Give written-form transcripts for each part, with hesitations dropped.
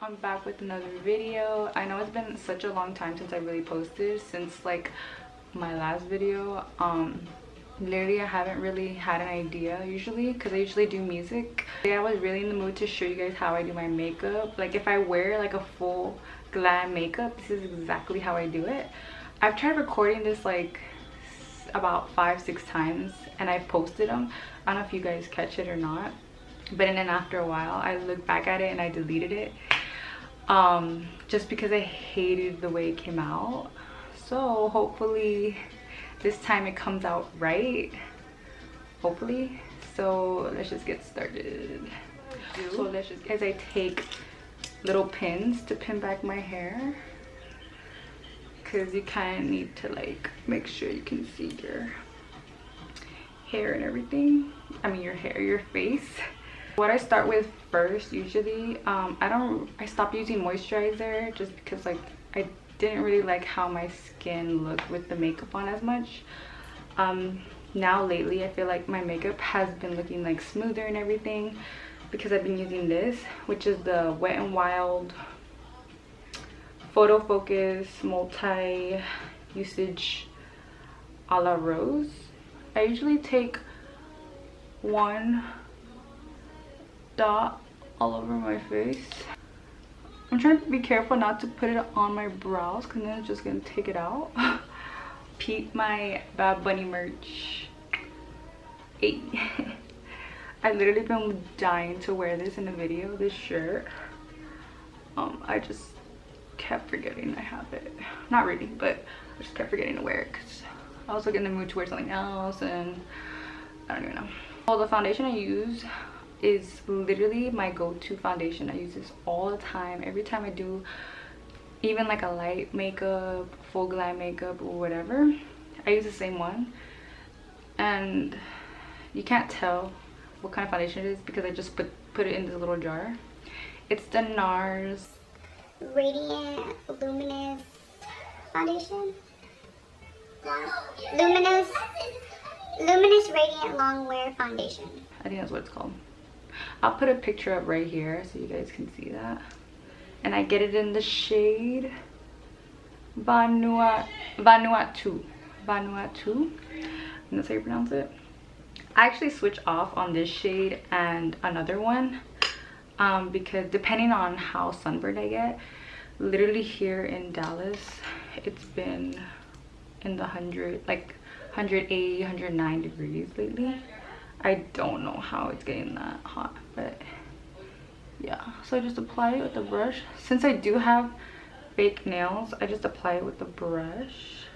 I'm back with another video. I know it's been such a long time since I really posted, since like my last video. Literally I haven't really had an idea usually, because I usually do music. Today I was really in the mood to show you guys how I do my makeup. Like if I wear like a full glam makeup, this is exactly how I do it. I've tried recording this like about 5-6 times and I've posted them. I don't know if you guys catch it or not, but then after a while I looked back at it and I deleted it, just because I hated the way it came out. So hopefully this time it comes out right, hopefully. So let's just get started. So let's just, as I take little pins to pin back my hair, because you kind of need to like make sure you can see your hair and everything. I mean your hair, your face. What I start with first usually, I stopped using moisturizer just because like I didn't really like how my skin looked with the makeup on as much. Now lately I feel like my makeup has been looking like smoother and everything because I've been using this, which is the Wet n Wild Photo Focus multi usage a la rose. I usually take one dot all over my face. I'm trying to be careful not to put it on my brows because then it's just gonna take it out. Peep my Bad Bunny merch. Hey. I literally been dying to wear this in the video, this shirt. I just kept forgetting I have it. Not really, but I just kept forgetting to wear it because I was like in the mood to wear something else and I don't even know. Well, the foundation I use is literally my go-to foundation. I use this all the time. Every time I do even like a light makeup, full glam makeup or whatever, I use the same one. And you can't tell what kind of foundation it is because I just put it in this little jar. It's the NARS Radiant Luminous Foundation. Luminous Radiant Longwear Foundation. I think that's what it's called. I'll put a picture up right here so you guys can see that. And I get it in the shade Vanuatu. And that's how you pronounce it. I actually switch off on this shade and another one because depending on how sunburned I get, literally here in Dallas, it's been in the 180, 109 degrees lately. I don't know how it's getting that hot, but yeah. So I just apply it with the brush. Since I do have fake nails, I just apply it with the brush.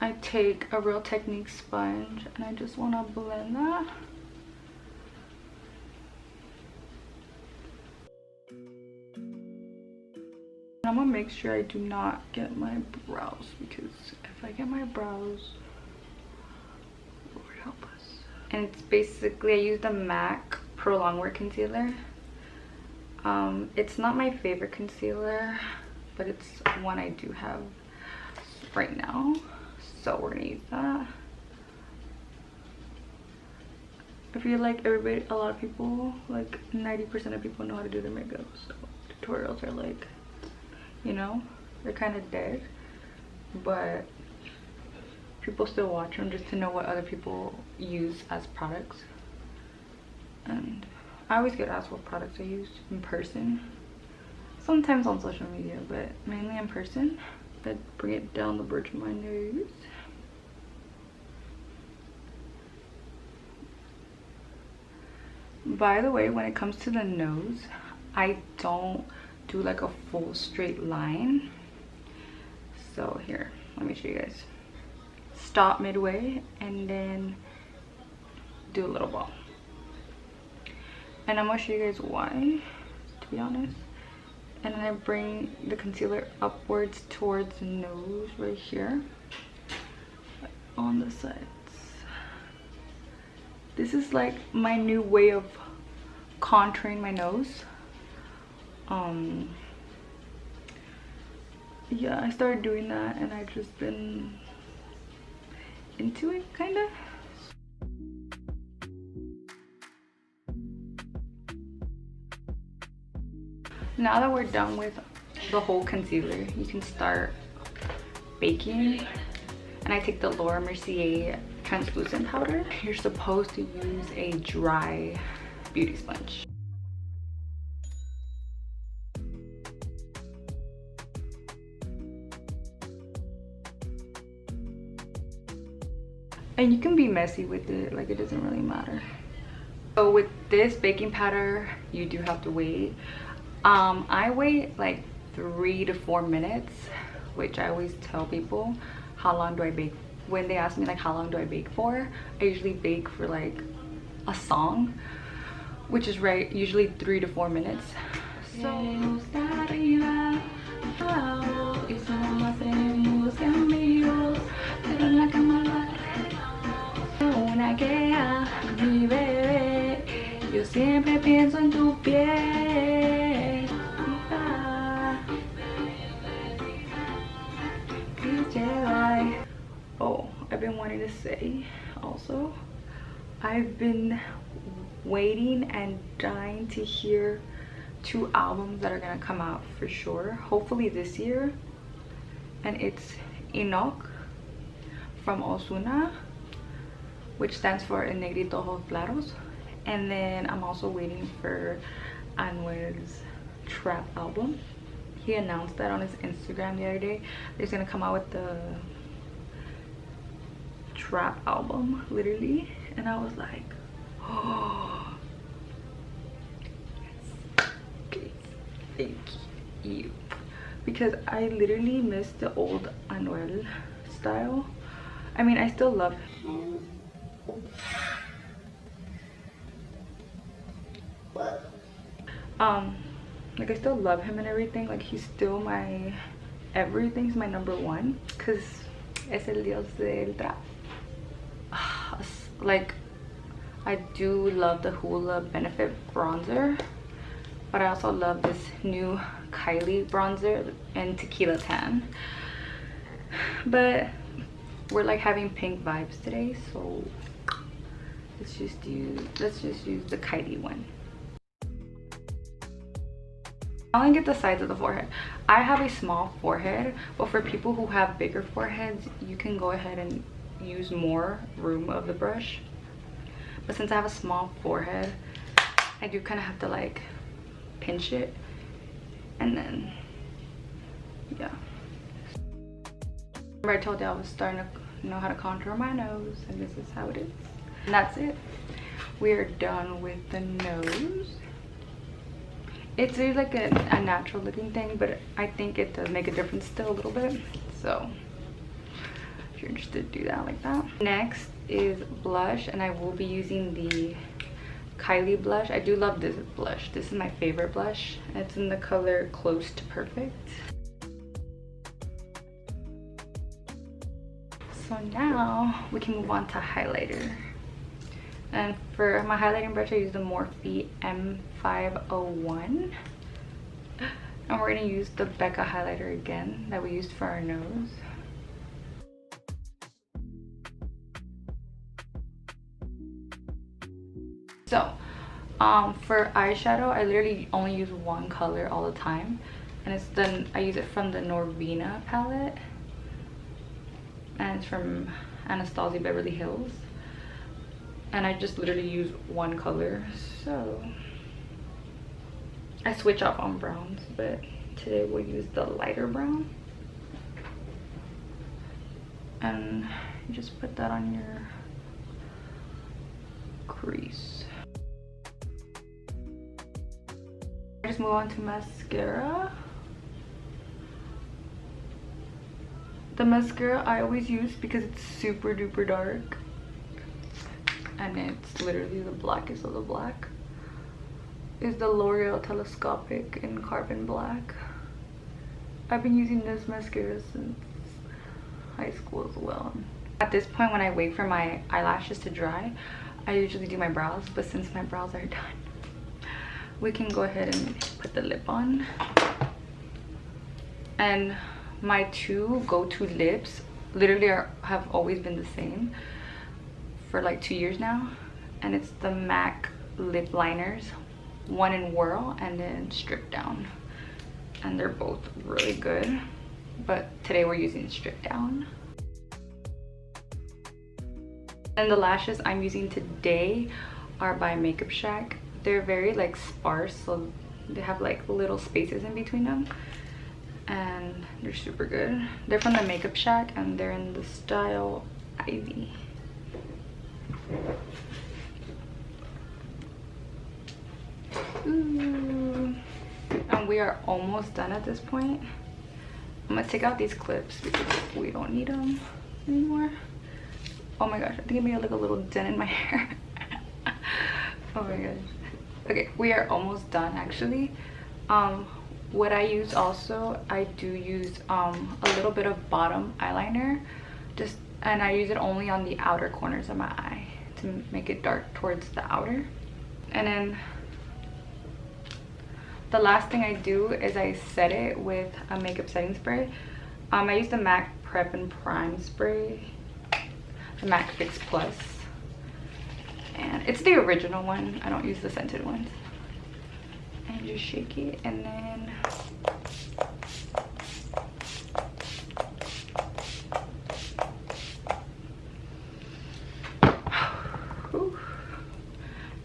I take a Real Technique sponge and I just want to blend that. I'm gonna make sure I do not get my brows, because if I get my brows, Lord help us. And it's basically, I use the MAC Pro Longwear Concealer. It's not my favorite concealer, but it's one I do have right now, so we're gonna use that. I feel like a lot of people, like 90% of people know how to do their makeup, so tutorials are like, you know, they're kind of dead, but people still watch them just to know what other people use as products. And I always get asked what products I use in person, sometimes on social media, but mainly in person. I bring it down the bridge of my nose. By the way, when it comes to the nose, I don't do like a full straight line. So here, let me show you guys. Stop midway and then do a little ball. And I'm gonna show you guys why, to be honest. And then I bring the concealer upwards towards the nose right here on the sides. This is like my new way of contouring my nose. Yeah, I started doing that and I've just been into it, kind of. Now that we're done with the whole concealer, you can start baking. And I take the Laura Mercier translucent powder. You're supposed to use a dry beauty sponge. And you can be messy with it, like it doesn't really matter. So with this baking powder, you do have to wait. I wait like 3 to 4 minutes, which I always tell people how long do I bake. When they ask me like how long do I bake for, I usually bake for like a song, which is usually 3 to 4 minutes. So yo siempre pienso en tu piel. Oh, I've been wanting to say also, I've been waiting and dying to hear 2 albums that are gonna come out for sure, hopefully this year. And it's Enoch from Ozuna, which stands for En Negrito Ojos Claros. And then I'm also waiting for Anuel's trap album. He announced that on his Instagram the other day. He's gonna come out with the trap album, literally. And I was like, oh, yes, please, thank you. Because I literally miss the old Anuel style. I mean, I still love him. Like I still love him and everything. Like he's still my everything. He's my #1 because es el dios del trap. Like I do love the Hoola Benefit bronzer, but I also love this new Kylie bronzer in Tequila Tan. But we're like having pink vibes today, so let's just use the Kylie one. I only get the sides of the forehead. I have a small forehead, but for people who have bigger foreheads, you can go ahead and use more room of the brush. But since I have a small forehead, I do kind of have to like pinch it, and then yeah. Remember I told you I was starting to know how to contour my nose, and this is how it is. And that's it. We are done with the nose. It's really like a natural looking thing, but I think it does make a difference still a little bit. So if you're interested, do that like that. Next is blush, and I will be using the Kylie blush. I do love this blush. This is my favorite blush. It's in the color Close to Perfect. So now we can move on to highlighter. And for my highlighting brush, I use the Morphe M501. And we're going to use the Becca highlighter again that we used for our nose. So, for eyeshadow, I literally only use one color all the time. And it's I use it from the Norvina palette. And it's from Anastasia Beverly Hills. And I just literally use one color, so I switch off on browns, but today we'll use the lighter brown. And you just put that on your crease. I just move on to mascara. The mascara I always use because it's super duper dark. And it's literally the blackest of the black, is the L'Oreal Telescopic in Carbon Black. I've been using this mascara since high school as well. At this point, when I wait for my eyelashes to dry, I usually do my brows, but since my brows are done, we can go ahead and put the lip on. And my 2 go-to lips literally have always been the same for like 2 years now, and it's the MAC lip liners, one in Whirl and then Strip Down. and they're both really good, but today we're using Strip Down. And the lashes I'm using today are by Makeup Shack. They're very like sparse, so they have like little spaces in between them, and they're super good. They're from the Makeup Shack and they're in the style Ivy. Ooh. And we are almost done at this point. I'm gonna take out these clips because we don't need them anymore. Oh my gosh, I think it made like a little dent in my hair. Oh my gosh. Okay, we are almost done actually. What I use also, I do use a little bit of bottom eyeliner, and I use it only on the outer corners of my eye to make it dark towards the outer. And then the last thing I do is I set it with a makeup setting spray. I use the MAC Prep and Prime spray, the MAC Fix Plus, and it's the original one. I don't use the scented ones. And just shake it, and then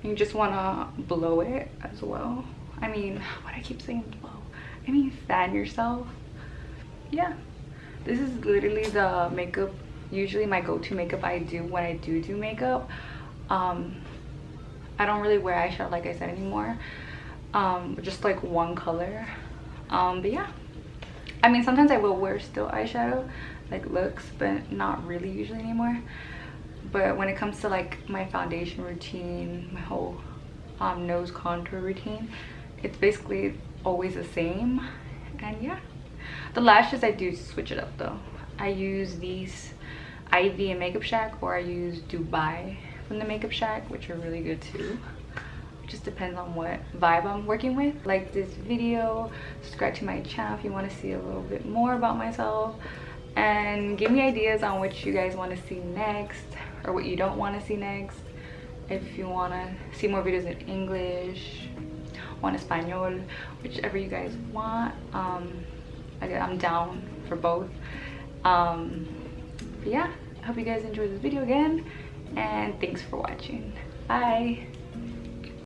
you just want to blow it as well. I mean, what I keep saying blow, I mean fan yourself. Yeah, this is literally the makeup, usually my go-to makeup I do when I do makeup. I don't really wear eyeshadow like I said anymore, just like one color. But yeah, I mean sometimes I will wear still eyeshadow like looks, but not really usually anymore. But when it comes to like my foundation routine, my whole nose contour routine, it's basically always the same. And yeah, the lashes I do switch it up though. I use these Ivy and Makeup Shack, or I use Dubai from the Makeup Shack, which are really good too. It just depends on what vibe I'm working with. Like this video, subscribe to my channel if you want to see a little bit more about myself, and give me ideas on what you guys want to see next or what you don't want to see next. If you want to see more videos in English or in Espanol, whichever you guys want, I'm down for both. But yeah, I hope you guys enjoyed this video again, and thanks for watching. Bye.